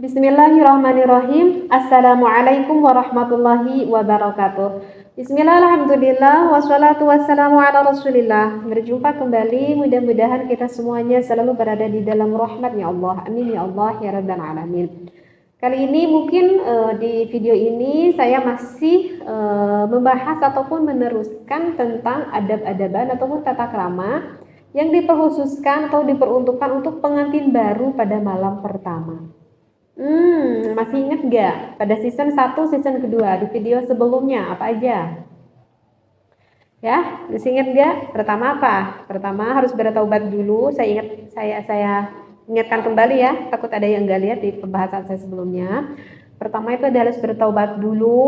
Bismillahirrahmanirrahim. Assalamualaikum warahmatullahi wabarakatuh. Bismillah, alhamdulillah, wassalatu wassalamu ala rasulillah. Berjumpa kembali, mudah-mudahan kita semuanya selalu berada di dalam rahmatnya Allah. Amin ya Allah ya rabbal alamin. Kali ini mungkin di video ini saya masih membahas ataupun meneruskan tentang adab-adaban ataupun tata krama yang diperkhususkan atau diperuntukkan untuk pengantin baru pada malam pertama. Masih ingat gak? Pada season 1, season kedua, di video sebelumnya apa aja? Ya, masih ingat gak? Pertama apa? Pertama harus bertaubat dulu. Saya ingatkan kembali ya, takut ada yang gak lihat di pembahasan saya sebelumnya. Pertama itu adalah harus bertaubat dulu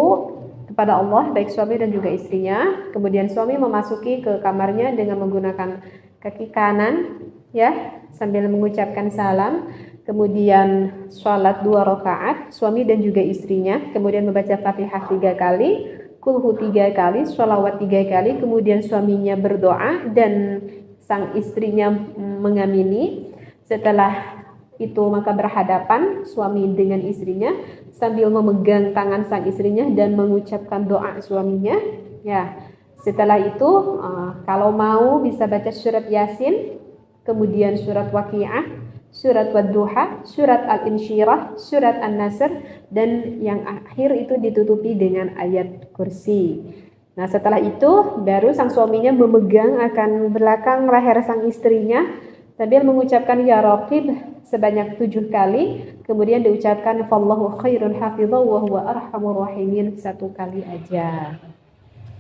kepada Allah, baik suami dan juga istrinya. Kemudian suami memasuki ke kamarnya dengan menggunakan kaki kanan, ya, sambil mengucapkan salam. Kemudian sholat 2 rakaat, suami dan juga istrinya. Kemudian membaca Fatihah 3 kali, kulhu 3 kali, sholawat 3 kali. Kemudian suaminya berdoa dan sang istrinya mengamini. Setelah itu maka berhadapan suami dengan istrinya sambil memegang tangan sang istrinya dan mengucapkan doa suaminya. Ya, setelah itu kalau mau bisa baca surat Yasin, kemudian surat Waqiah, surat Wadduha, surat Al-Insyirah, surat An-Nasr, dan yang akhir itu ditutupi dengan ayat kursi. Nah, setelah itu baru sang suaminya memegang akan belakang leher sang istrinya sambil mengucapkan ya Raqib sebanyak 7 kali, kemudian diucapkan fallahu khairun hafizah wa huwa arhamur rahimin 1 kali aja.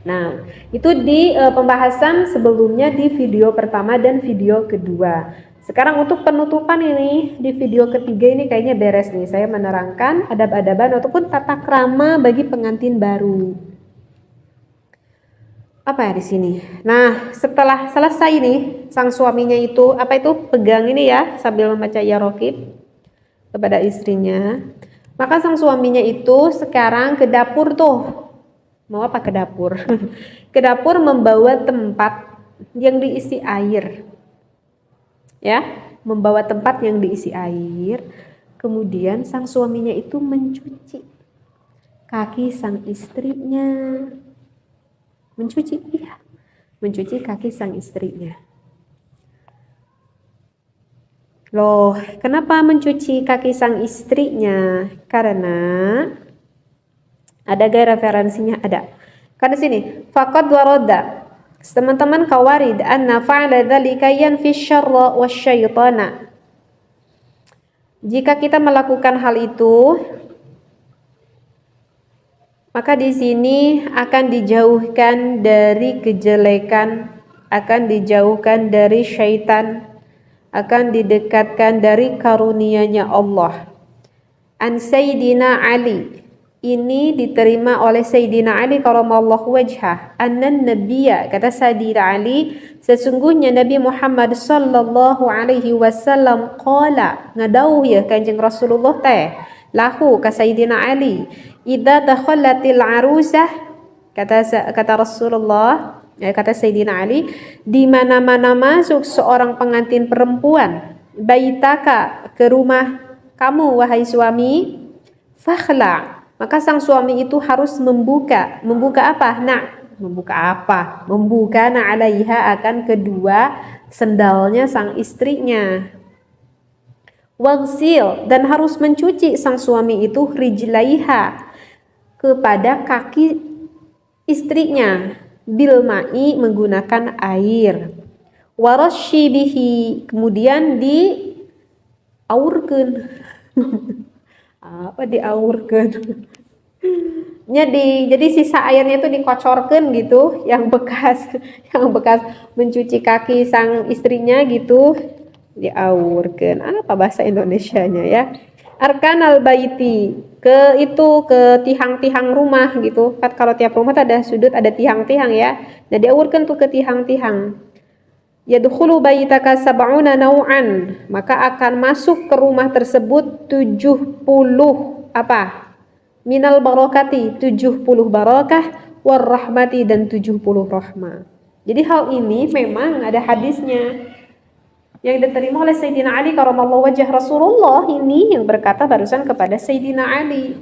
Nah, itu di pembahasan sebelumnya di video pertama dan video kedua. Sekarang untuk penutupan ini di video ketiga ini kayaknya beres nih. Saya menerangkan adab-adaban ataupun tata krama bagi pengantin baru. Apa ya di sini? Nah, setelah selesai nih sang suaminya itu apa itu pegang ini ya sambil membaca ya Raqib kepada istrinya. Maka sang suaminya itu sekarang ke dapur tuh. Mau apa ke dapur? Ke dapur membawa tempat yang diisi air. Ya, membawa tempat yang diisi air. Kemudian sang suaminya itu mencuci kaki sang istrinya. Mencuci kaki sang istrinya. Loh, kenapa mencuci kaki sang istrinya? Karena ada gaya referensinya ada. Karena sini, faqad warada. Teman-teman kawarid anna fa'ala dzalika yanfi syarra wasyaitana. Jika kita melakukan hal itu, maka di sini akan dijauhkan dari kejelekan, akan dijauhkan dari syaitan, akan didekatkan dari karunia-Nya Allah. An Sayyidina Ali, ini diterima oleh Sayyidina Ali karamallahu wajhah, annan nabiyya, kata Sayyidina Ali, sesungguhnya Nabi Muhammad sallallahu alaihi wasallam qala, ngadauh ya Kanjeng Rasulullah teh lahu ka Sayyidina Ali, idza dakhallatil arusah, kata Rasulullah, kata Sayyidina Ali, di mana-mana masuk seorang pengantin perempuan, baitaka, ke rumah kamu wahai suami, fakhla, maka sang suami itu harus membuka apa? Membuka alaiha akan kedua sendalnya sang istrinya. Wagsil, dan harus mencuci sang suami itu rijlaiha, kepada kaki istrinya, bilma'i, menggunakan air. Warashibihi, kemudian diaurkeun. Apa diaurkeun? Jadi sisa airnya itu dikocorkan gitu, yang bekas mencuci kaki sang istrinya gitu, diaurkan. Apa bahasa Indonesianya ya? Arkanal baiti, ke tiang-tiang rumah gitu. Kan kalau tiap rumah ada sudut ada tiang-tiang ya. Nah, diaurkan tuh ke tiang-tiang. Yadkhulu baitaka sab'una naw'an, maka akan masuk ke rumah tersebut 70 apa? Minal barakati, 70 barakah, warahmati, dan 70 rahmah. Jadi hal ini memang ada hadisnya. yang diterima oleh Sayyidina Ali karramallahu wajah Rasulullah ini yang berkata barusan kepada Sayyidina Ali.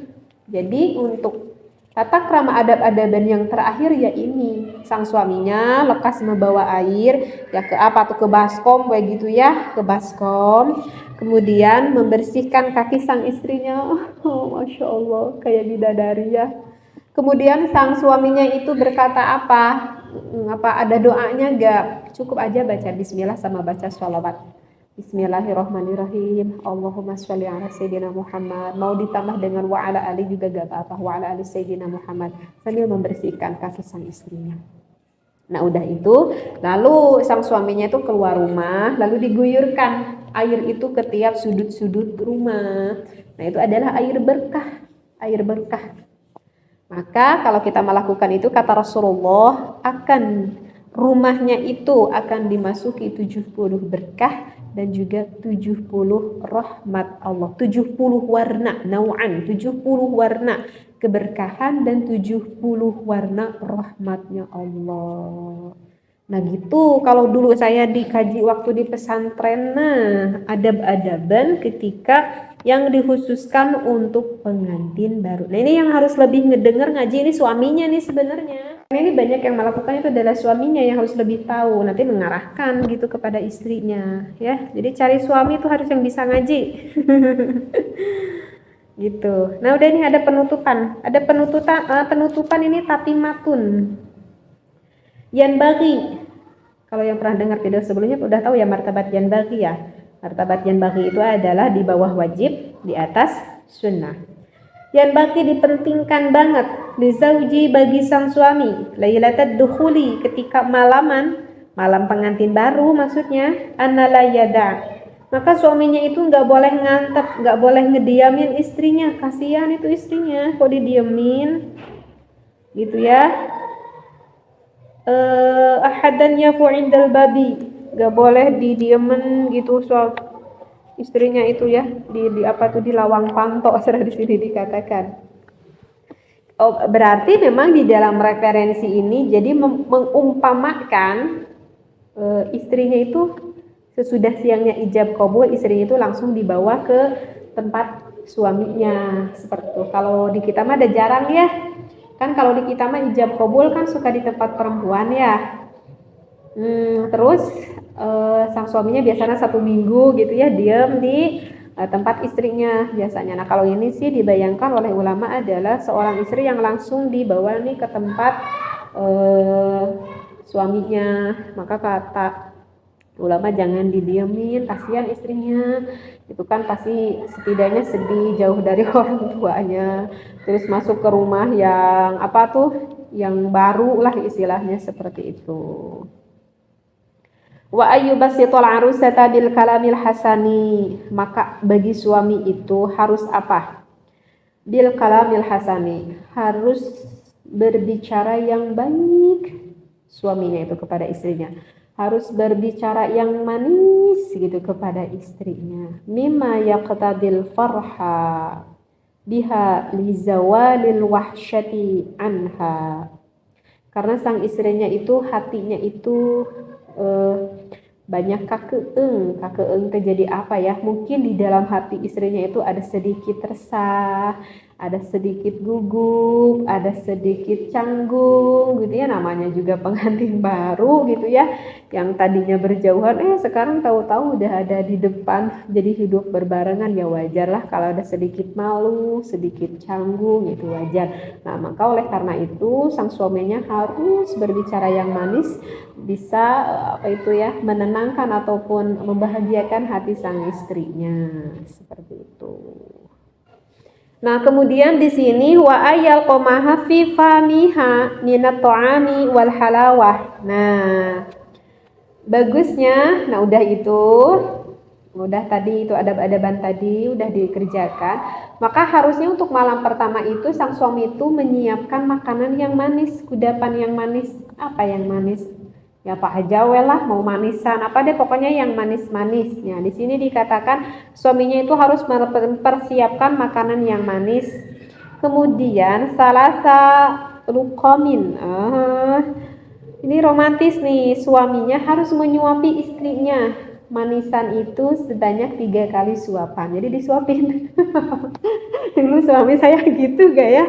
Jadi untuk tata krama adab-adaban yang terakhir ya ini, sang suaminya lekas membawa air ya ke apa tuh, ke baskom kayak gitu ya, ke baskom, kemudian membersihkan kaki sang istrinya. Oh, Masya Allah, kayak bidadari ya. Kemudian sang suaminya itu berkata apa? Apa ada doanya enggak? Cukup aja baca bismillah sama baca sholawat. Bismillahirrahmanirrahim. Allahumma sholli ala Sayyidina Muhammad. Mau ditambah dengan wa ala ali juga gak apa-apa. Wa ala ali Sayyidina Muhammad. Sambil membersihkan kaki sang istrinya. Nah udah itu, lalu sang suaminya itu keluar rumah, lalu diguyurkan air itu ke tiap sudut-sudut rumah. Nah itu adalah air berkah. Air berkah. Maka kalau kita melakukan itu, kata Rasulullah, akan rumahnya itu akan dimasuki 70 berkah dan juga 70 rahmat Allah. 70 warna, nau'an, 70 warna keberkahan dan 70 warna rahmatnya Allah. Nah gitu, kalau dulu saya dikaji waktu di pesantren, nah adab-adaban ketika yang dikhususkan untuk pengantin baru. Nah ini yang harus lebih ngedenger ngaji ini suaminya nih sebenarnya. Ini banyak yang melakukan itu adalah suaminya yang harus lebih tahu, nanti mengarahkan gitu kepada istrinya ya. Jadi cari suami itu harus yang bisa ngaji. Gitu. Nah udah ini ada penutupan. Ada penutupan ini tapi matun. Yanbaghi. Kalau yang pernah dengar video sebelumnya udah tahu ya martabat yanbaghi ya. Martabat yanbaghi itu adalah di bawah wajib, di atas sunnah. Yanbaghi dipentingkan banget li zauji bagi sang suami, lailatul dukhuli ketika malam pengantin baru maksudnya, annala yada. Maka suaminya itu nggak boleh ngantek, nggak boleh ngediamin istrinya, kasihan itu istrinya kok didiemin gitu ya. Ahadan yafu indal babi, gak boleh didiemen gitu soal istrinya itu ya, di apa tuh, di lawang pantok serah di sini dikatakan. Oh, berarti memang di dalam referensi ini jadi mengumpamakan istrinya itu sesudah siangnya ijab kabul, istrinya itu langsung dibawa ke tempat suaminya seperti itu. Kalau di kita mah ada jarang ya. Kan kalau di kita mah ijab kabul kan suka di tempat perempuan ya. Terus sang suaminya biasanya 1 minggu gitu ya diam di tempat istrinya biasanya. Nah kalau ini sih dibayangkan oleh ulama adalah seorang istri yang langsung dibawa nih ke tempat suaminya. Maka kata ulama jangan didiemin, kasihan istrinya. Itu kan pasti setidaknya sedih jauh dari orang tuanya, terus masuk ke rumah yang apa tuh, yang baru lah istilahnya seperti itu. Wa ayyubasitul arusata bil kalamil hasani, maka bagi suami itu harus apa? Bil kalamil hasani, harus berbicara yang baik suaminya itu kepada istrinya. Harus berbicara yang manis gitu kepada istrinya. Mimma yaqtadil farha biha li zawalil wahsyati anha. Karena sang istrinya itu hatinya itu banyak kakeeng terjadi apa ya? Mungkin di dalam hati istrinya itu ada sedikit resah, ada sedikit gugup, ada sedikit canggung gitu ya, namanya juga pengantin baru gitu ya, yang tadinya berjauhan sekarang tahu-tahu udah ada di depan, jadi hidup berbarengan, ya wajar lah kalau ada sedikit malu, sedikit canggung, itu wajar. Nah maka oleh karena itu sang suaminya harus berbicara yang manis, bisa apa itu ya, menenangkan ataupun membahagiakan hati sang istrinya seperti itu. Nah, kemudian di sini wa ayal qamaha fi famiha minat ta'ami wal halawah. Nah, bagusnya, nah udah itu, udah tadi itu adab-adaban tadi udah dikerjakan. Maka harusnya untuk malam pertama itu sang suami itu menyiapkan makanan yang manis, kudapan yang manis. Apa yang manis? Ya Pak Hajawe lah, mau manisan apa deh, pokoknya yang manis-manisnya. Di sini dikatakan suaminya itu harus mempersiapkan makanan yang manis. Kemudian salasa luqamin. Ini romantis nih, suaminya harus menyuapi istrinya. manisan itu sebanyak 3 kali suapan. Jadi disuapin. Dulu suami saya gitu gak ya?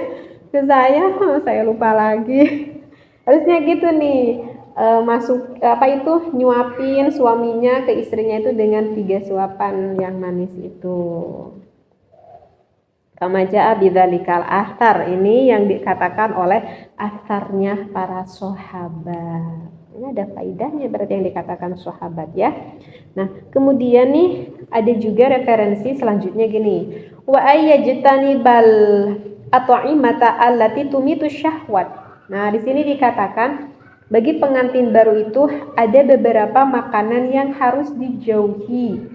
Ke saya lupa lagi. Harusnya gitu nih, masuk apa itu nyuapin suaminya ke istrinya itu dengan 3 suapan yang manis itu. Kama jaa bidzalikal athar, ini yang dikatakan oleh atharnya para sahabat. Ini ada faidahnya berarti yang dikatakan sahabat ya. Nah, kemudian nih ada juga referensi selanjutnya gini. Wa ayyajtanibal at'imata allati tumitu syahwat. Nah, di sini dikatakan bagi pengantin baru itu ada beberapa makanan yang harus dijauhi.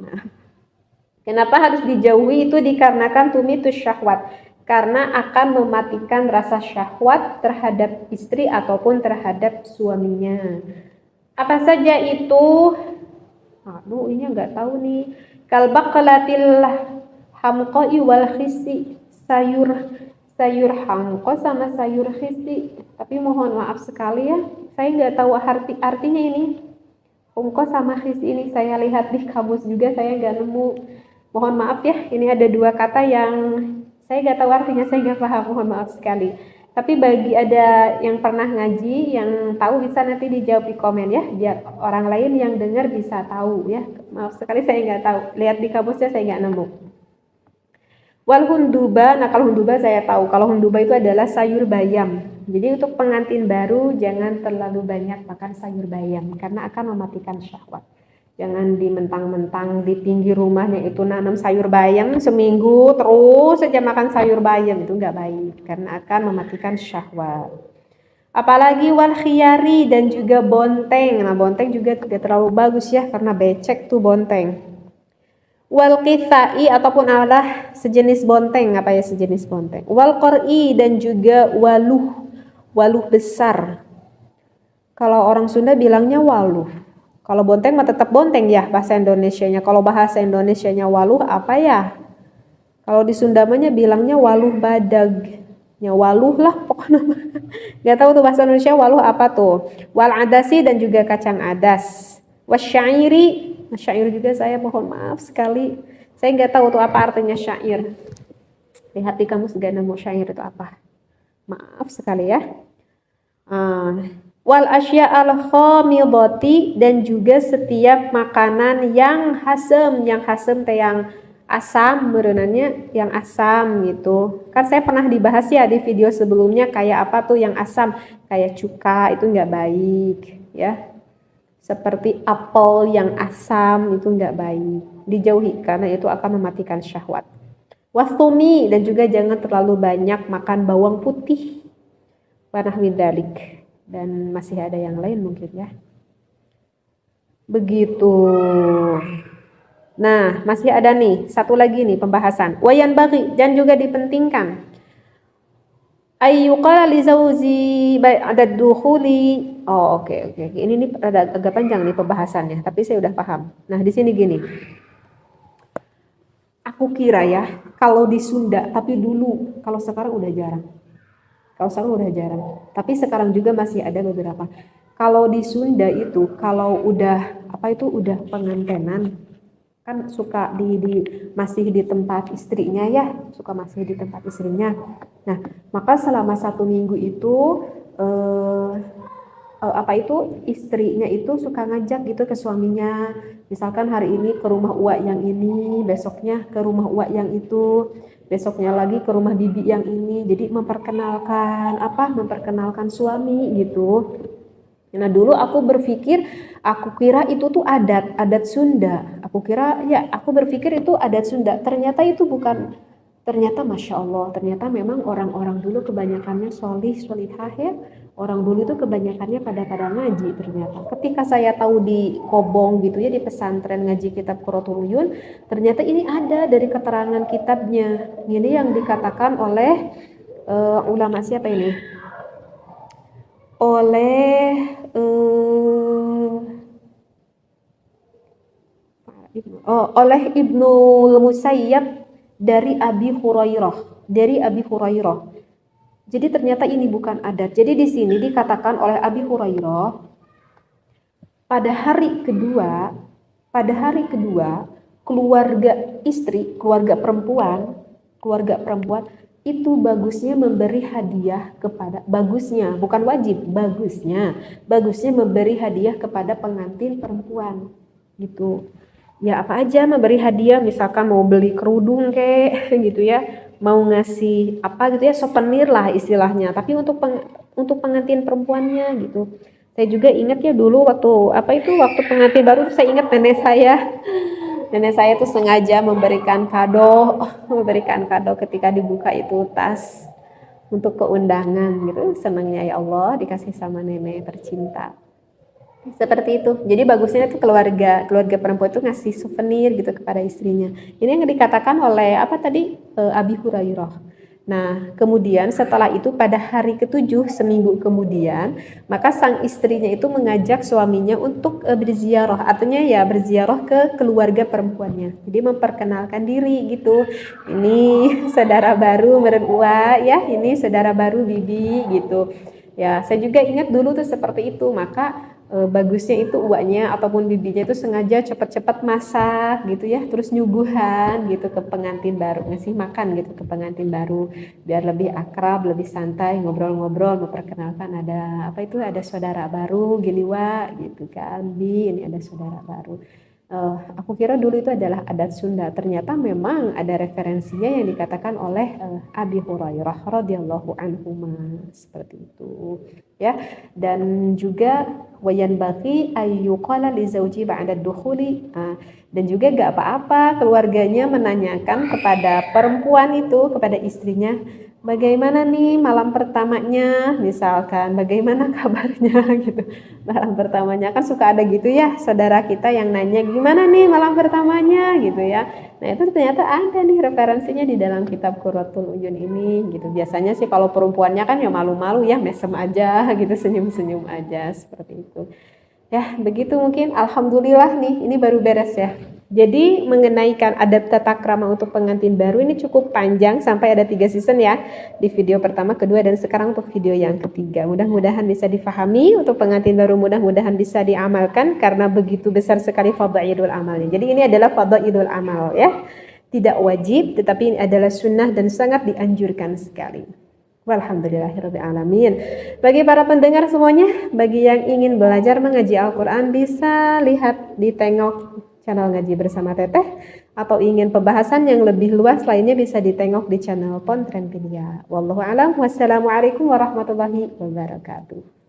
Nah, kenapa harus dijauhi? Itu dikarenakan tumitu syahwat, karena akan mematikan rasa syahwat terhadap istri ataupun terhadap suaminya. Apa saja itu? Aduh, ini nggak tahu nih. Kalbaqalatil hamqai wal khisi, sayur hamko sama sayur khisi. Tapi mohon maaf sekali ya, saya nggak tahu artinya ini. Hamko sama khisi ini saya lihat di kamus juga saya nggak nemu. Mohon maaf ya, ini ada 2 kata yang saya nggak tahu artinya, saya nggak paham, mohon maaf sekali. Tapi bagi ada yang pernah ngaji, yang tahu bisa nanti dijawab di komen ya, biar orang lain yang dengar bisa tahu ya. Maaf sekali saya nggak tahu, lihat di kamusnya saya nggak nemu. Wal hunduba, nah kalau hunduba saya tahu, kalau hunduba itu adalah sayur bayam. Jadi untuk pengantin baru jangan terlalu banyak makan sayur bayam, karena akan mematikan syahwat. Jangan dimentang-mentang di pinggir rumahnya itu nanam sayur bayam seminggu terus saja makan sayur bayam, itu nggak baik karena akan mematikan syahwat. Apalagi wal khiyari dan juga bonteng. Nah, bonteng juga tidak terlalu bagus ya karena becek tuh bonteng. Wal qithai ataupun adalah sejenis bonteng, apa ya sejenis bonteng. Wal qori dan juga waluh besar. Kalau orang Sunda bilangnya waluh. Kalau bonteng mah tetap bonteng ya bahasa Indonesianya. Kalau bahasa Indonesianya waluh apa ya? Kalau di Sundamanya bilangnya waluh badag. Ya waluh lah pokoknya. Gak tahu tuh bahasa Indonesia waluh apa tuh. Wal adasi dan juga kacang adas. Wasyairi. Nah, syair juga saya mohon maaf sekali. Saya nggak tahu tuh apa artinya syair. Lihat di kamus gak nemu syair itu apa. Maaf sekali ya. Wal asya al khamidati dan juga setiap makanan yang hasem teh yang asam berenannya yang asam gitu. Kan saya pernah dibahas ya di video sebelumnya kayak apa tuh yang asam, kayak cuka itu nggak baik ya. Seperti apel yang asam itu nggak baik, dijauhi karena itu akan mematikan syahwat. Wastumi dan juga jangan terlalu banyak makan bawang putih. Wanahwi dzalik. Dan masih ada yang lain mungkin ya. Begitu. Nah, masih ada nih satu lagi nih pembahasan. Wayan bagi dan juga dipentingkan. Ayyuqala li zauji ba'da dukhuli. Oh, oke. Ini nih agak panjang nih pembahasannya, tapi saya udah paham. Nah, di sini gini. Aku kira ya, kalau di Sunda, tapi dulu, kalau sekarang udah jarang. Tapi sekarang juga masih ada beberapa. Kalau di Sunda itu, kalau udah udah pengantenan, kan suka masih di tempat istrinya ya, Nah, maka selama 1 minggu itu istrinya itu suka ngajak gitu ke suaminya. Misalkan hari ini ke rumah uak yang ini, besoknya ke rumah uak yang itu, besoknya lagi ke rumah bibi yang ini. Jadi memperkenalkan suami gitu. Nah, dulu aku kira itu tuh adat Sunda. Aku berpikir itu adat Sunda. Ternyata itu bukan. Ternyata Masya Allah, ternyata memang orang-orang dulu kebanyakannya solihah ya. Orang dulu itu kebanyakannya pada ngaji ternyata. Ketika saya tahu di Kobong gitu ya, di pesantren ngaji kitab Quratul Uyun, ternyata ini ada dari keterangan kitabnya. Ini yang dikatakan oleh ulama siapa ini? Oleh Ibnul Musayyab dari Abi Hurairah. Jadi ternyata ini bukan adat. Jadi di sini dikatakan oleh Abi Hurairah, pada hari kedua, keluarga istri, keluarga perempuan itu bagusnya memberi hadiah kepada, bagusnya, bukan wajib, bagusnya memberi hadiah kepada pengantin perempuan gitu. Ya apa aja memberi hadiah, misalkan mau beli kerudung kek gitu ya, mau ngasih apa gitu ya, souvenir lah istilahnya, tapi untuk pengantin perempuannya gitu. Saya juga ingat ya dulu waktu pengantin baru saya ingat nenek saya tuh sengaja memberikan kado ketika dibuka itu tas untuk keundangan gitu. Senangnya ya Allah dikasih sama nenek tercinta. Seperti itu. Jadi bagusnya itu keluarga perempuan itu ngasih souvenir gitu kepada istrinya. Ini yang dikatakan oleh apa tadi, Abi Hurairah. Nah, kemudian setelah itu pada hari ketujuh seminggu kemudian, maka sang istrinya itu mengajak suaminya untuk berziarah, artinya ya berziarah ke keluarga perempuannya. Jadi memperkenalkan diri gitu. Ini saudara baru mertua ya, ini saudara baru bibi gitu. Ya, saya juga ingat dulu tuh seperti itu. Maka bagusnya itu uaknya ataupun bibinya itu sengaja cepat-cepat masak gitu ya, terus nyuguhan gitu ke pengantin baru, ngasih makan gitu ke pengantin baru biar lebih akrab, lebih santai, ngobrol-ngobrol, memperkenalkan ada saudara baru gini wa gitu kan, Bi ini ada saudara baru. Aku kira dulu itu adalah adat Sunda, ternyata memang ada referensinya yang dikatakan oleh Abi Hurairah radhiyallahu anhu seperti itu ya. Dan juga wayan bagi ayyuqala li zauji ba'da dukhuli, dan juga gak apa-apa keluarganya menanyakan kepada perempuan itu, kepada istrinya, bagaimana nih malam pertamanya, misalkan bagaimana kabarnya gitu. Malam pertamanya kan suka ada gitu ya, saudara kita yang nanya gimana nih malam pertamanya gitu ya. Nah itu ternyata ada nih referensinya di dalam kitab Qurratul Uyun ini gitu. Biasanya sih kalau perempuannya kan ya malu-malu ya, mesem aja gitu, senyum-senyum aja seperti itu. Ya begitu mungkin, alhamdulillah nih ini baru beres ya. Jadi mengenai adat tata krama untuk pengantin baru ini cukup panjang sampai ada 3 season ya. Di video pertama, kedua, dan sekarang untuk video yang ketiga. Mudah-mudahan bisa difahami untuk pengantin baru, mudah-mudahan bisa diamalkan karena begitu besar sekali fadhailul amalnya. Jadi ini adalah fadhailul amal ya. Tidak wajib tetapi ini adalah sunnah dan sangat dianjurkan sekali. Walhamdulillahirrahmanirrahim. Bagi para pendengar semuanya, bagi yang ingin belajar mengaji Al-Quran bisa lihat, ditengok channel Ngaji Bersama Teteh, atau ingin pembahasan yang lebih luas lainnya bisa ditengok di channel Pontrenpedia. Wallahu a'lam. Wassalamualaikum warahmatullahi wabarakatuh.